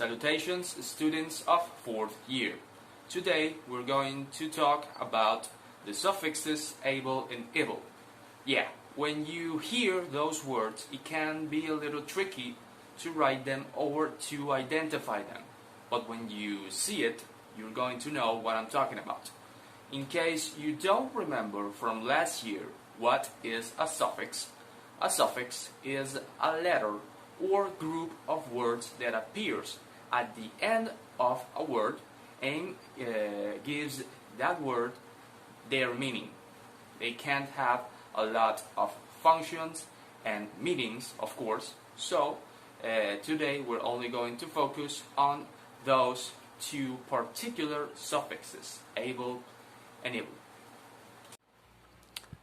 Salutations, students of 4th year. Today we're going to talk about the suffixes able and ible. Yeah, when you hear those words, it can be a little tricky to write them or to identify them. But when you see it, you're going to know what I'm talking about. In case you don't remember from last year what is a suffix is a letter or group of words that appears at the end of a word and gives that word their meaning. They can't have a lot of functions and meanings, of course, so today we're only going to focus on those two particular suffixes, able and ible.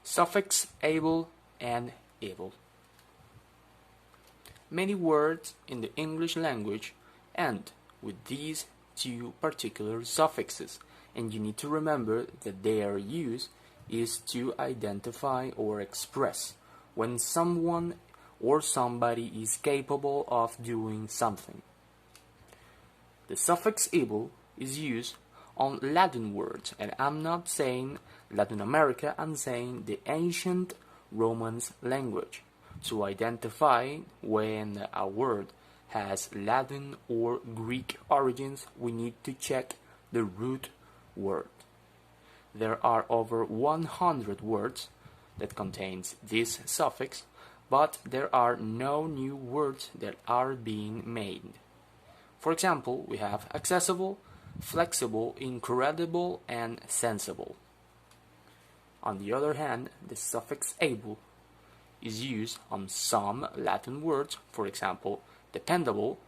Suffix able and ible. Many words in the English language end with these two particular suffixes, and you need to remember that their use is to identify or express when someone or somebody is capable of doing something. The suffix able is used on Latin words, and I'm not saying Latin America, I'm saying the ancient Romance language. To identify when a word has Latin or Greek origins, we need to check the root word. There are over 100 words that contains this suffix, but there are no new words that are being made. For example, we have accessible, flexible, incredible, and sensible. On the other hand, the suffix able is used on some Latin words. For example, dependable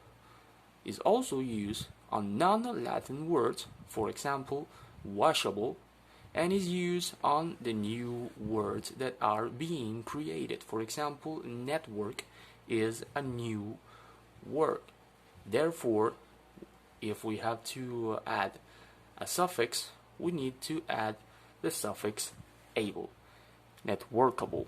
is also used on non-Latin words, for example, washable, and is used on the new words that are being created. For example, network is a new word. Therefore, if we have to add a suffix, we need to add the suffix able, networkable.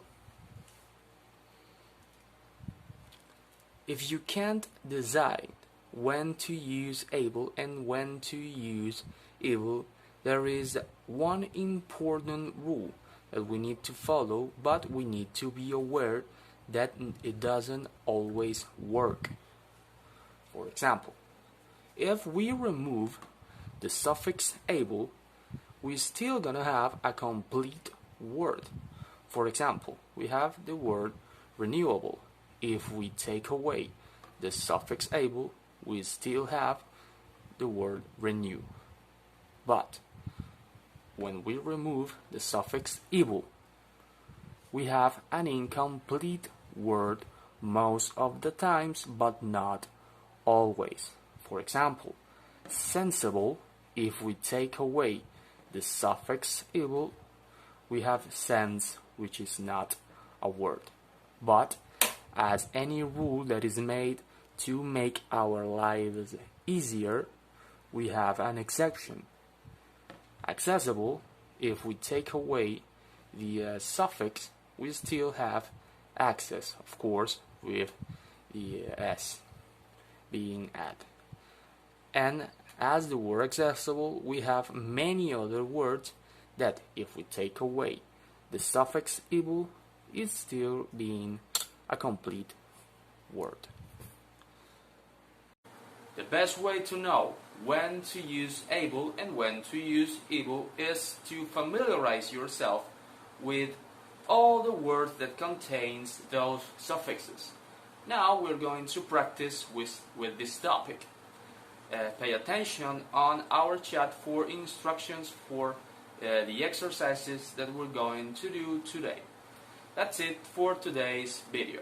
If you can't decide when to use able and when to use ible, there is one important rule that we need to follow, but we need to be aware that it doesn't always work. For example, if we remove the suffix able, we're still gonna have a complete word. For example, we have the word renewable. If we take away the suffix able, we still have the word renew. But when we remove the suffix ible, we have an incomplete word most of the times, but not always. For example, sensible, if we take away the suffix able, we have sense, which is not a word. But as any rule that is made to make our lives easier, we have an exception. Accessible, if we take away the suffix, we still have access, of course, with the s being added. And as the word accessible, we have many other words that if we take away the suffix able, is still being a complete word. The best way to know when to use able and when to use ible is to familiarize yourself with all the words that contains those suffixes. Now we're going to practice with this topic. Pay attention on our chat for instructions for the exercises that we're going to do today. That's it for today's video.